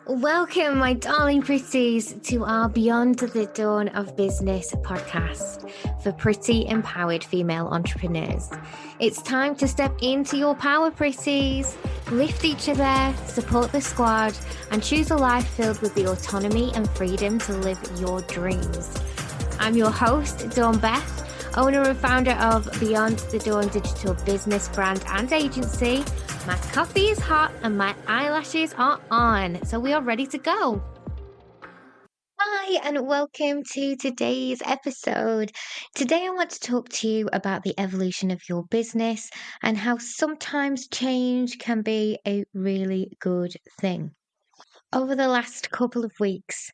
Welcome, my darling pretties, to our Beyond the Dawn of Business podcast for pretty, empowered female entrepreneurs. It's time to step into your power, pretties. Lift each other, support the squad, and choose a life filled with the autonomy and freedom to live your dreams. I'm your host, Dawn Beth, owner and founder of Beyond the Dawn digital business brand and agency. My coffee is hot and my eyelashes are on, so we are ready to go. Hi, and welcome to today's episode. Today, I want to talk to you about the evolution of your business and how sometimes change can be a really good thing. Over the last couple of weeks,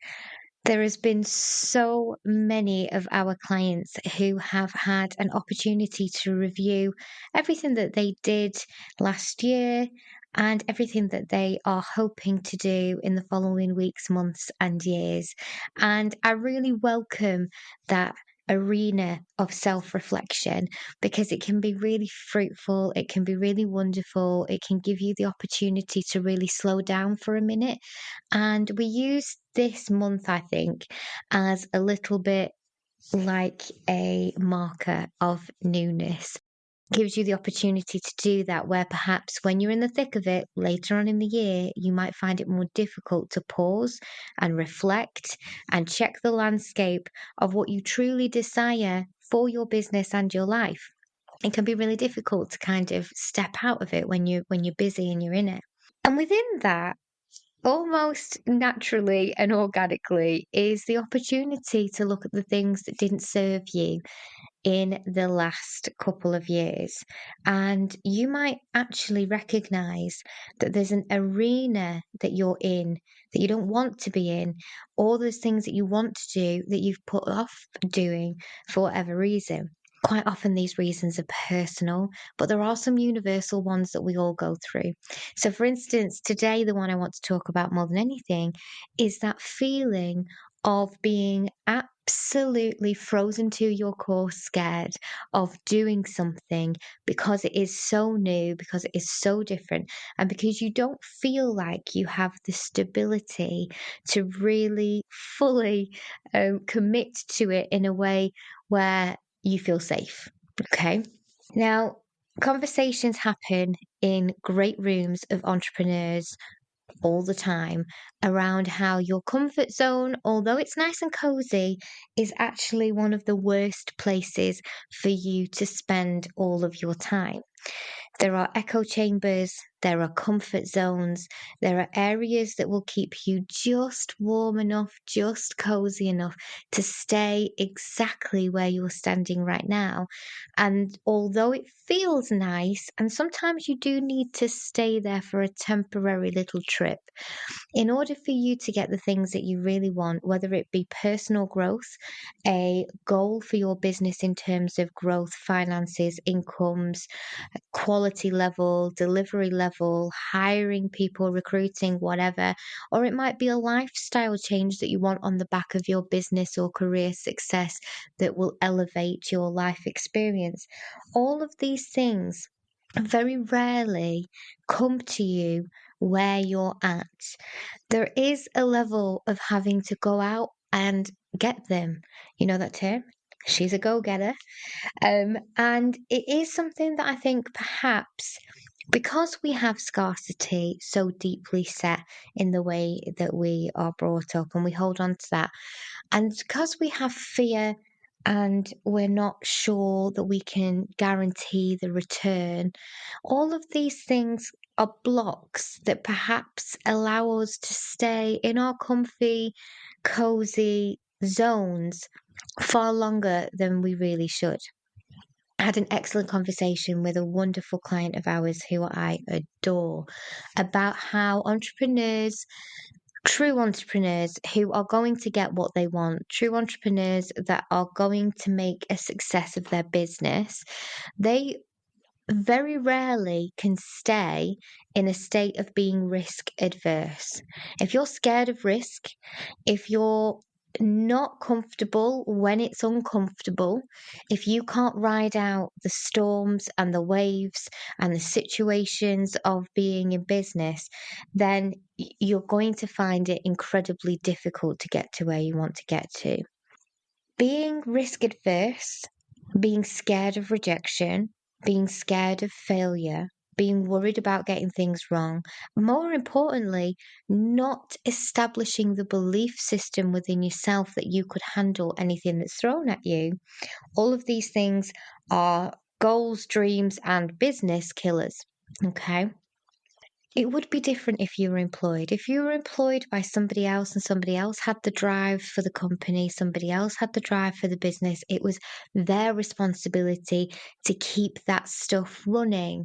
there has been so many of our clients who have had an opportunity to review everything that they did last year and everything that they are hoping to do in the following weeks, months, and years. And I really welcome that arena of self reflection because it can be really fruitful, it can be really wonderful, it can give you the opportunity to really slow down for a minute. And we use this month, I think, as a little bit like a marker of newness. Gives you the opportunity to do that, where perhaps when you're in the thick of it later on in the year, you might find it more difficult to pause and reflect and check the landscape of what you truly desire for your business and your life. It can be really difficult to kind of step out of it when you're busy and you're in it. And within that, almost naturally and organically, is the opportunity to look at the things that didn't serve you in the last couple of years. And you might actually recognize that there's an arena that you're in that you don't want to be in, or there's things that you want to do that you've put off doing for whatever reason. Quite often, these reasons are personal, but there are some universal ones that we all go through. So, for instance, today, the one I want to talk about more than anything is that feeling of being absolutely frozen to your core, scared of doing something because it is so new, because it is so different, and because you don't feel like you have the stability to really fully commit to it in a way where you feel safe. Okay. Now, conversations happen in great rooms of entrepreneurs all the time around how your comfort zone, although it's nice and cozy, is actually one of the worst places for you to spend all of your time. There are echo chambers, there are comfort zones, there are areas that will keep you just warm enough, just cozy enough to stay exactly where you're standing right now. And although it feels nice, and sometimes you do need to stay there for a temporary little trip, in order for you to get the things that you really want, whether it be personal growth, a goal for your business in terms of growth, finances, incomes, quality level, delivery level, hiring people, recruiting, whatever, or it might be a lifestyle change that you want on the back of your business or career success that will elevate your life experience. All of these things very rarely come to you where you're at. There is a level of having to go out and get them. You know that term? She's a go getter. And it is something that I think perhaps because we have scarcity so deeply set in the way that we are brought up and we hold on to that, and because we have fear and we're not sure that we can guarantee the return, all of these things are blocks that perhaps allow us to stay in our comfy, cozy zones far longer than we really should. I had an excellent conversation with a wonderful client of ours who I adore about how entrepreneurs, true entrepreneurs who are going to get what they want, true entrepreneurs that are going to make a success of their business, they very rarely can stay in a state of being risk adverse. If you're scared of risk, if you're not comfortable when it's uncomfortable, if you can't ride out the storms and the waves and the situations of being in business, then you're going to find it incredibly difficult to get to where you want to get to. Being risk adverse, being scared of rejection, being scared of failure, being worried about getting things wrong, more importantly, not establishing the belief system within yourself that you could handle anything that's thrown at you. All of these things are goals, dreams, and business killers. Okay. It would be different if you were employed. If you were employed by somebody else and somebody else had the drive for the company, somebody else had the drive for the business, it was their responsibility to keep that stuff running,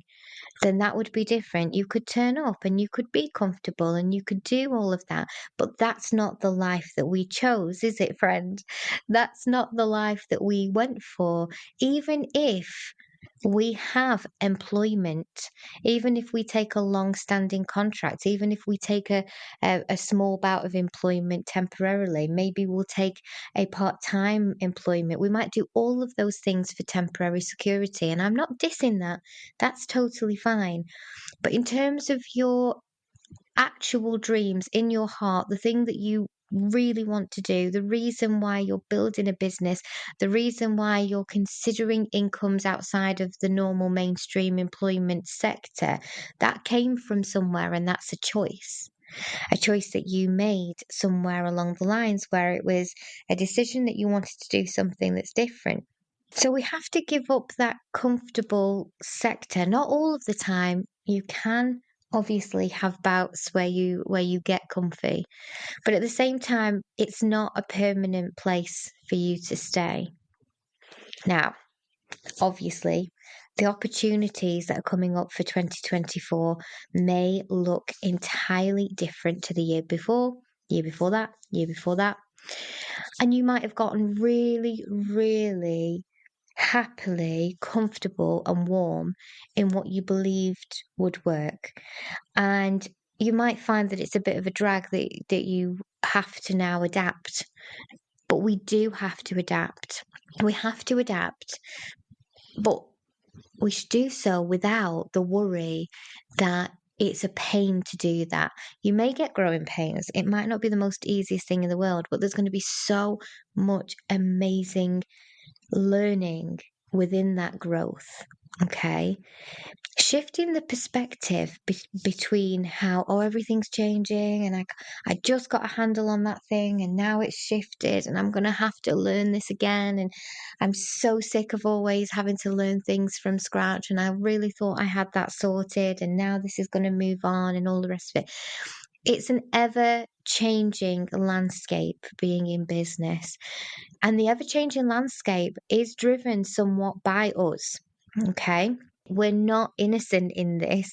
then that would be different. You could turn up and you could be comfortable and you could do all of that. But that's not the life that we chose, is it, friend? That's not the life that we went for. Even if we have employment, even if we take a long standing contract, even if we take a small bout of employment temporarily, maybe we'll take a part time employment. We might do all of those things for temporary security. And I'm not dissing that, that's totally fine. But in terms of your actual dreams in your heart, the thing that you really want to do, the reason why you're building a business, the reason why you're considering incomes outside of the normal mainstream employment sector, that came from somewhere and that's a choice that you made somewhere along the lines where it was a decision that you wanted to do something that's different. So we have to give up that comfortable sector. Not all of the time. You can obviously have bouts where you get comfy, but at the same time, it's not a permanent place for you to stay. Now, obviously, the opportunities that are coming up for 2024 may look entirely different to the year before that, year before that. And you might have gotten really, really happily comfortable and warm in what you believed would work. And you might find that it's a bit of a drag that you have to now adapt. But we do have to adapt. We have to adapt, but we should do so without the worry that it's a pain to do that. You may get growing pains. It might not be the most easiest thing in the world, but there's going to be so much amazing learning within that growth. Okay. Shifting the perspective between how, oh, everything's changing and I just got a handle on that thing and now it's shifted and I'm going to have to learn this again. And I'm so sick of always having to learn things from scratch. And I really thought I had that sorted and now this is going to move on and all the rest of it. It's an ever changing landscape being in business. And the ever changing landscape is driven somewhat by us. Okay. We're not innocent in this.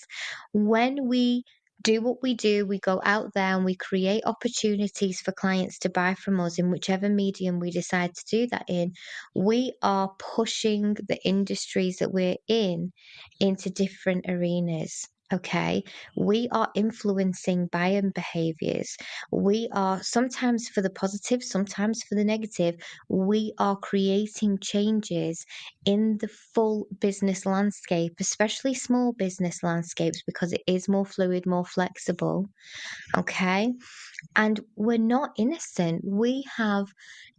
When we do what we do, we go out there and we create opportunities for clients to buy from us in whichever medium we decide to do that in. We are pushing the industries that we're in into different arenas. Okay, we are influencing buying behaviors. We are sometimes for the positive, sometimes for the negative. We are creating changes in the full business landscape, especially small business landscapes, because it is more fluid, more flexible. Okay. And we're not innocent. We have,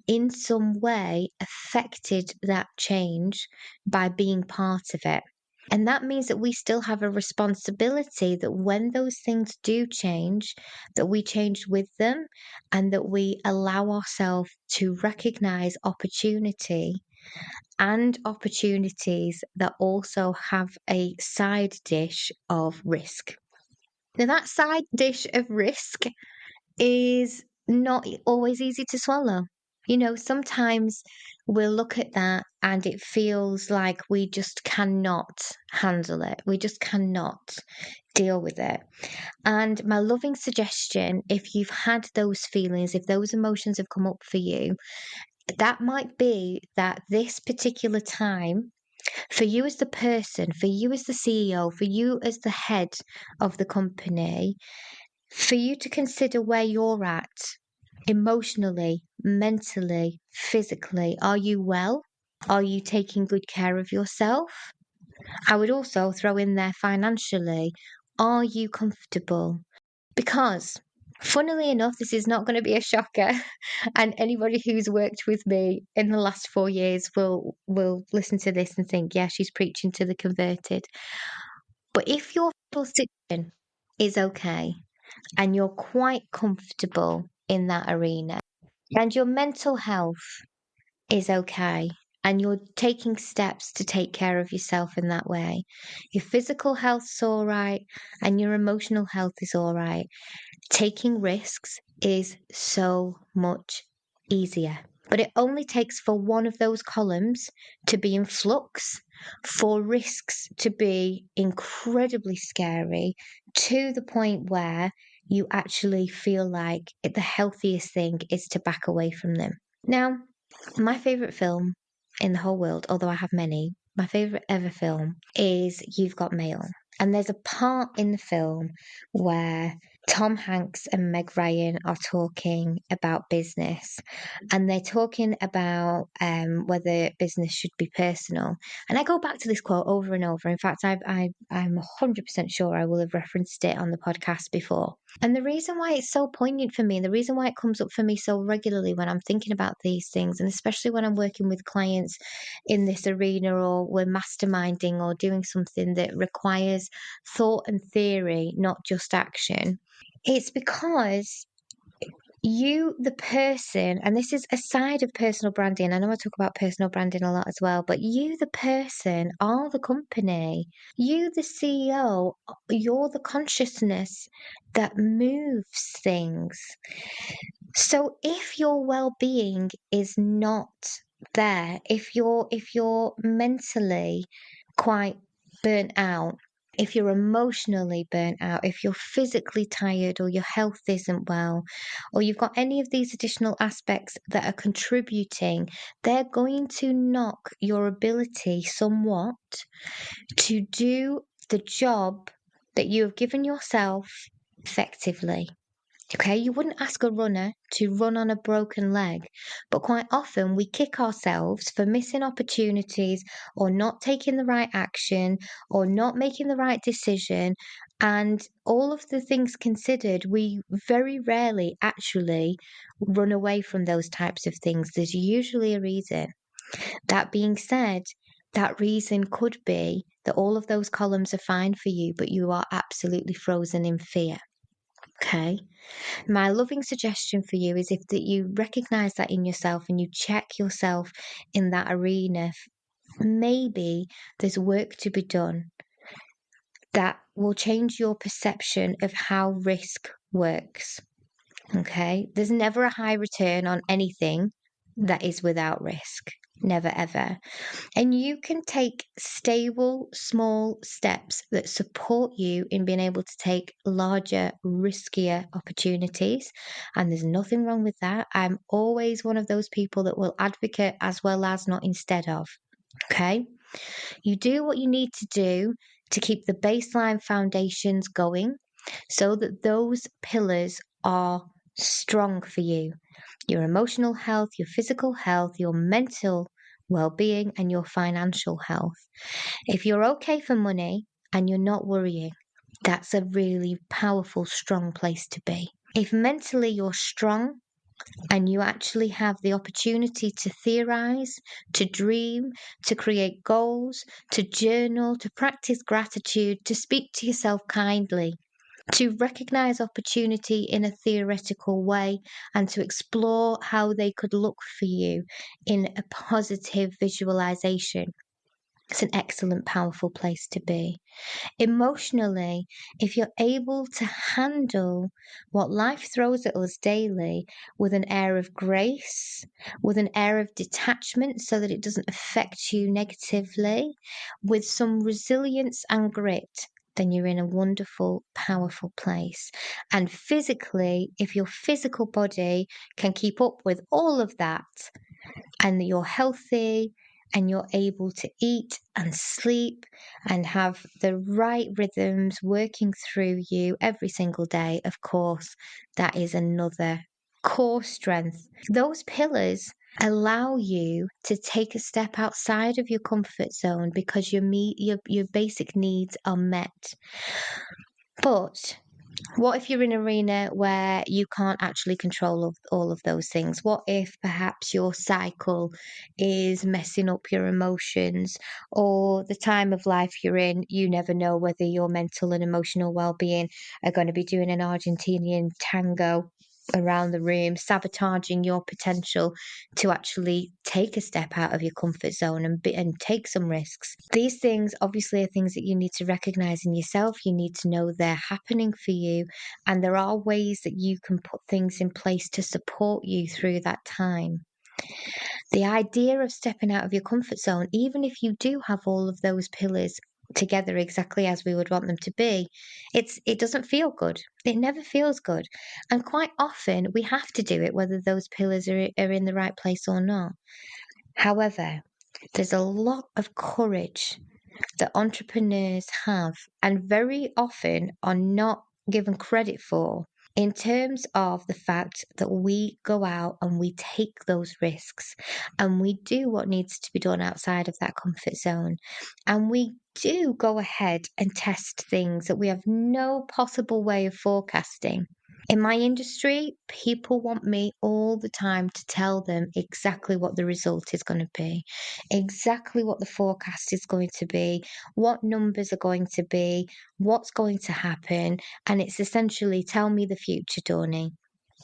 in some way, affected that change by being part of it. And that means that we still have a responsibility that when those things do change, that we change with them and that we allow ourselves to recognize opportunity and opportunities that also have a side dish of risk. Now, that side dish of risk is not always easy to swallow. You know, sometimes we'll look at that and it feels like we just cannot handle it. We just cannot deal with it. And my loving suggestion, if you've had those feelings, if those emotions have come up for you, that might be that this particular time, for you as the person, for you as the CEO, for you as the head of the company, for you to consider where you're at emotionally, mentally, physically? Are you well? Are you taking good care of yourself? I would also throw in there financially. Are you comfortable? Because, funnily enough, this is not going to be a shocker, and anybody who's worked with me in the last 4 years will listen to this and think, yeah, she's preaching to the converted. But if your situation is okay and you're quite comfortable in that arena, and your mental health is okay, and you're taking steps to take care of yourself in that way, your physical health's all right, and your emotional health is all right, taking risks is so much easier. But it only takes for one of those columns to be in flux, for risks to be incredibly scary, to the point where you actually feel like the healthiest thing is to back away from them. Now, my favourite film in the whole world, although I have many, my favourite ever film is You've Got Mail. And there's a part in the film where Tom Hanks and Meg Ryan are talking about business, and they're talking about whether business should be personal. And I go back to this quote over and over. In fact, I'm 100% sure I will have referenced it on the podcast before. And the reason why it's so poignant for me, and the reason why it comes up for me so regularly when I'm thinking about these things, and especially when I'm working with clients in this arena, or we're masterminding or doing something that requires thought and theory, not just action, it's because you, the person, and this is a side of personal branding. I know I talk about personal branding a lot as well, but you, the person, are the company. You, the CEO, you're the consciousness that moves things. So if your well-being is not there, if you're mentally quite burnt out, if you're emotionally burnt out, if you're physically tired, or your health isn't well, or you've got any of these additional aspects that are contributing, they're going to knock your ability somewhat to do the job that you have given yourself effectively. Okay, you wouldn't ask a runner to run on a broken leg, but quite often we kick ourselves for missing opportunities, or not taking the right action, or not making the right decision. And all of the things considered, we very rarely actually run away from those types of things. There's usually a reason. That being said, that reason could be that all of those columns are fine for you, but you are absolutely frozen in fear. Okay. My loving suggestion for you is if that you recognize that in yourself and you check yourself in that arena, maybe there's work to be done that will change your perception of how risk works. Okay. There's never a high return on anything that is without risk. Never ever. And you can take stable, small steps that support you in being able to take larger, riskier opportunities. And there's nothing wrong with that. I'm always one of those people that will advocate as well as, not instead of. Okay. You do what you need to do to keep the baseline foundations going so that those pillars are strong for you. Your emotional health, your physical health, your mental well-being, and your financial health. If you're okay for money and you're not worrying, that's a really powerful, strong place to be. If mentally you're strong and you actually have the opportunity to theorize, to dream, to create goals, to journal, to practice gratitude, to speak to yourself kindly, to recognize opportunity in a theoretical way, and to explore how they could look for you in a positive visualization. It's an excellent, powerful place to be. Emotionally, if you're able to handle what life throws at us daily with an air of grace, with an air of detachment so that it doesn't affect you negatively, with some resilience and grit, then you're in a wonderful, powerful place. And physically, if your physical body can keep up with all of that, and you're healthy, and you're able to eat and sleep and have the right rhythms working through you every single day, of course, that is another core strength. Those pillars allow you to take a step outside of your comfort zone because your basic needs are met. But what if you're in an arena where you can't actually control all of those things? What if perhaps your cycle is messing up your emotions, or the time of life you're in, you never know whether your mental and emotional well-being are going to be doing an Argentinian tango around the room, sabotaging your potential to actually take a step out of your comfort zone and take some risks. These things obviously are things that you need to recognize in yourself. You need to know they're happening for you, and there are ways that you can put things in place to support you through that time. The idea of stepping out of your comfort zone, even if you do have all of those pillars together exactly as we would want them to be, it doesn't feel good. It never feels good. And quite often we have to do it whether those pillars are in the right place or not. However, there's a lot of courage that entrepreneurs have and very often are not given credit for, in terms of the fact that we go out and we take those risks and we do what needs to be done outside of that comfort zone. And we do go ahead and test things that we have no possible way of forecasting. In my industry, people want me all the time to tell them exactly what the result is going to be, exactly what the forecast is going to be, what numbers are going to be, what's going to happen. And it's essentially tell me the future, Dawny.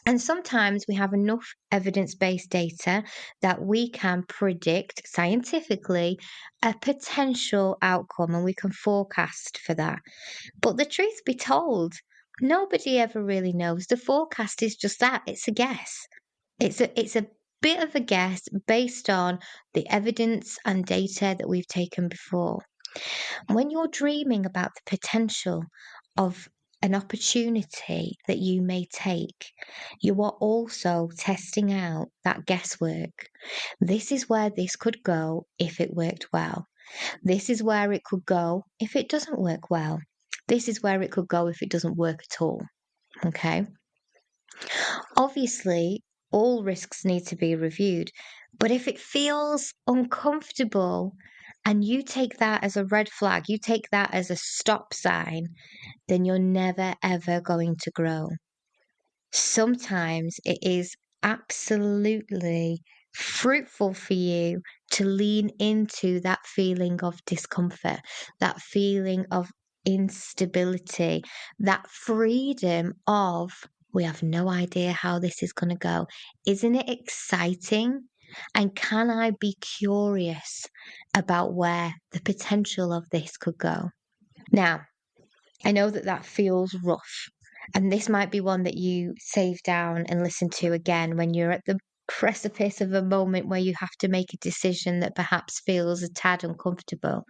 And sometimes we have enough evidence based data that we can predict scientifically a potential outcome and we can forecast for that. But the truth be told, nobody ever really knows. The forecast is just that, it's a guess. It's a bit of a guess based on the evidence and data that we've taken before. When you're dreaming about the potential of an opportunity that you may take, you are also testing out that guesswork. This is where this could go if it worked well. This is where it could go if it doesn't work well. This is where it could go if it doesn't work at all. Okay. Obviously, all risks need to be reviewed, but if it feels uncomfortable and you take that as a red flag, you take that as a stop sign, then you're never ever going to grow. Sometimes it is absolutely fruitful for you to lean into that feeling of discomfort, that feeling of instability, that freedom of, we have no idea how this is going to go. Isn't it exciting? And can I be curious about where the potential of this could go? Now, I know that that feels rough. And this might be one that you save down and listen to again when you're at the precipice of a moment where you have to make a decision that perhaps feels a tad uncomfortable.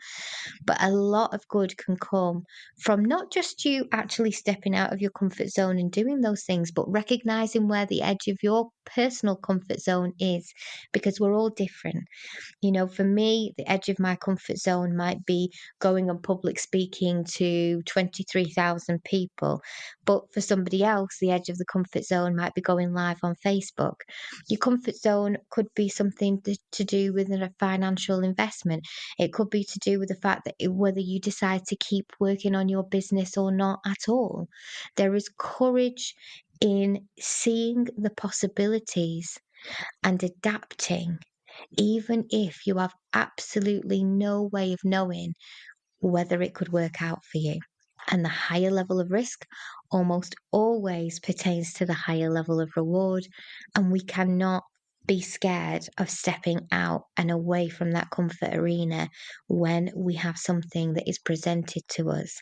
But a lot of good can come from not just you actually stepping out of your comfort zone and doing those things, but recognizing where the edge of your personal comfort zone is, because we're all different. You know, for me, the edge of my comfort zone might be going on public speaking to 23,000 people. But for somebody else, the edge of the comfort zone might be going live on Facebook. Your comfort zone could be something to do with a financial investment. It could be to do with the fact that whether you decide to keep working on your business or not at all. There is courage in seeing the possibilities and adapting, even if you have absolutely no way of knowing whether it could work out for you. And the higher level of risk almost always pertains to the higher level of reward. And we cannot be scared of stepping out and away from that comfort arena when we have something that is presented to us.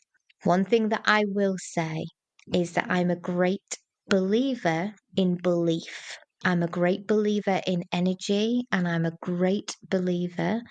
One thing that I will say is that I'm a great believer in belief. I'm a great believer in energy, and I'm a great believer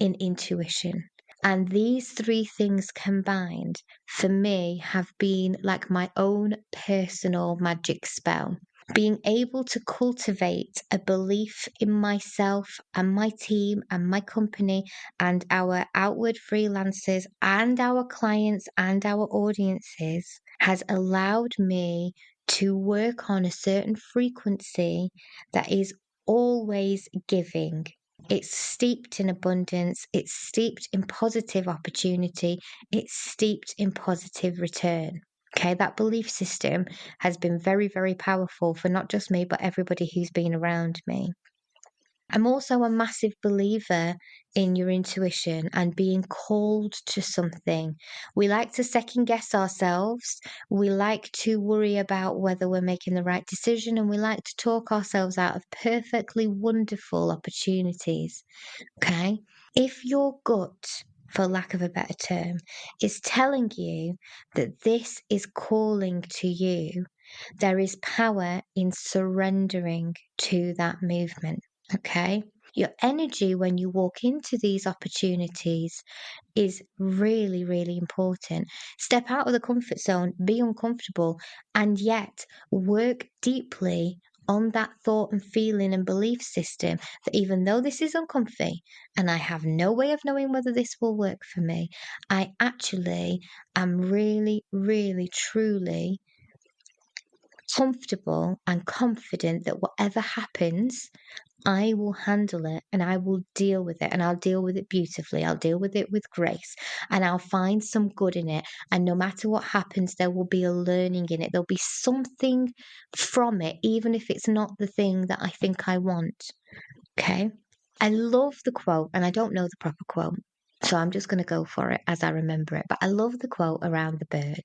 in intuition. And these three things combined for me have been like my own personal magic spell. Being able to cultivate a belief in myself and my team and my company and our outward freelancers and our clients and our audiences has allowed me to work on a certain frequency that is always giving. It's steeped in abundance, it's steeped in positive opportunity, it's steeped in positive return. Okay, that belief system has been very, very powerful for not just me, but everybody who's been around me. I'm also a massive believer in your intuition and being called to something. We like to second guess ourselves. We like to worry about whether we're making the right decision, and we like to talk ourselves out of perfectly wonderful opportunities. Okay? If your gut, for lack of a better term, is telling you that this is calling to you, there is power in surrendering to that movement. Okay. Your energy when you walk into these opportunities is really, really important. Step out of the comfort zone, be uncomfortable, and yet work deeply on that thought and feeling and belief system that even though this is uncomfy and I have no way of knowing whether this will work for me, I actually am really, really, truly comfortable and confident that whatever happens, I will handle it and I will deal with it, and I'll deal with it beautifully. I'll deal with it with grace, and I'll find some good in it. And no matter what happens, there will be a learning in it. There'll be something from it, even if it's not the thing that I think I want. Okay. I love the quote, and I don't know the proper quote, so I'm just going to go for it as I remember it. But I love the quote around the bird.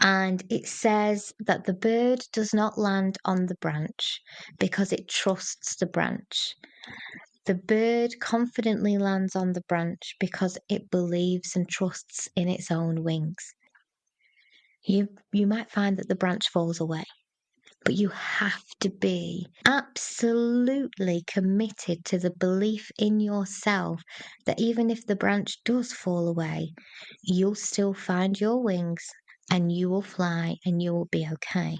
And it says that the bird does not land on the branch because it trusts the branch. The bird confidently lands on the branch because it believes and trusts in its own wings. You might find that the branch falls away, but you have to be absolutely committed to the belief in yourself that even if the branch does fall away, you'll still find your wings and you will fly and you will be okay.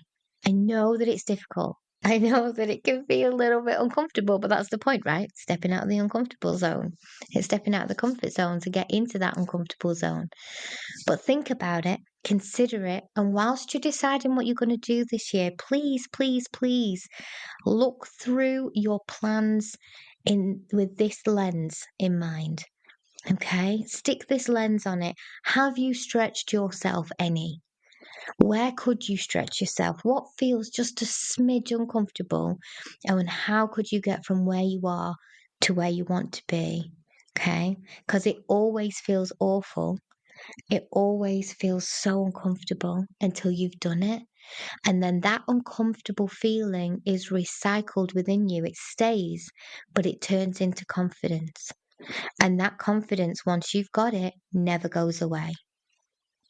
I know that it's difficult. I know that it can be a little bit uncomfortable, but that's the point, right? Stepping out of the uncomfortable zone. It's stepping out of the comfort zone to get into that uncomfortable zone. But think about it, consider it, and whilst you're deciding what you're going to do this year, please, please, please look through your plans with this lens in mind. Okay? Stick this lens on it. Have you stretched yourself any? Where could you stretch yourself? What feels just a smidge uncomfortable? And how could you get from where you are to where you want to be? Okay? Because it always feels awful. It always feels so uncomfortable until you've done it. And then that uncomfortable feeling is recycled within you. It stays, but it turns into confidence. And that confidence, once you've got it, never goes away.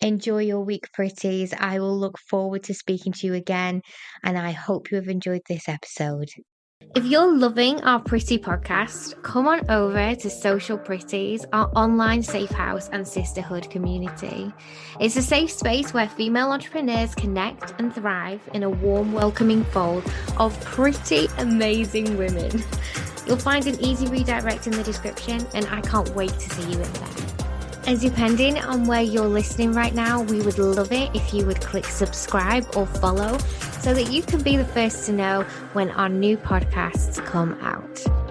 Enjoy your week, pretties. I will look forward to speaking to you again, and I hope you have enjoyed this episode. If you're loving our Pretty podcast, come on over to Social Pretties, our online safe house and sisterhood community. It's a safe space where female entrepreneurs connect and thrive in a warm, welcoming fold of pretty amazing women. You'll find an easy redirect in the description, and I can't wait to see you in there. And depending on where you're listening right now, we would love it if you would click subscribe or follow so that you can be the first to know when our new podcasts come out.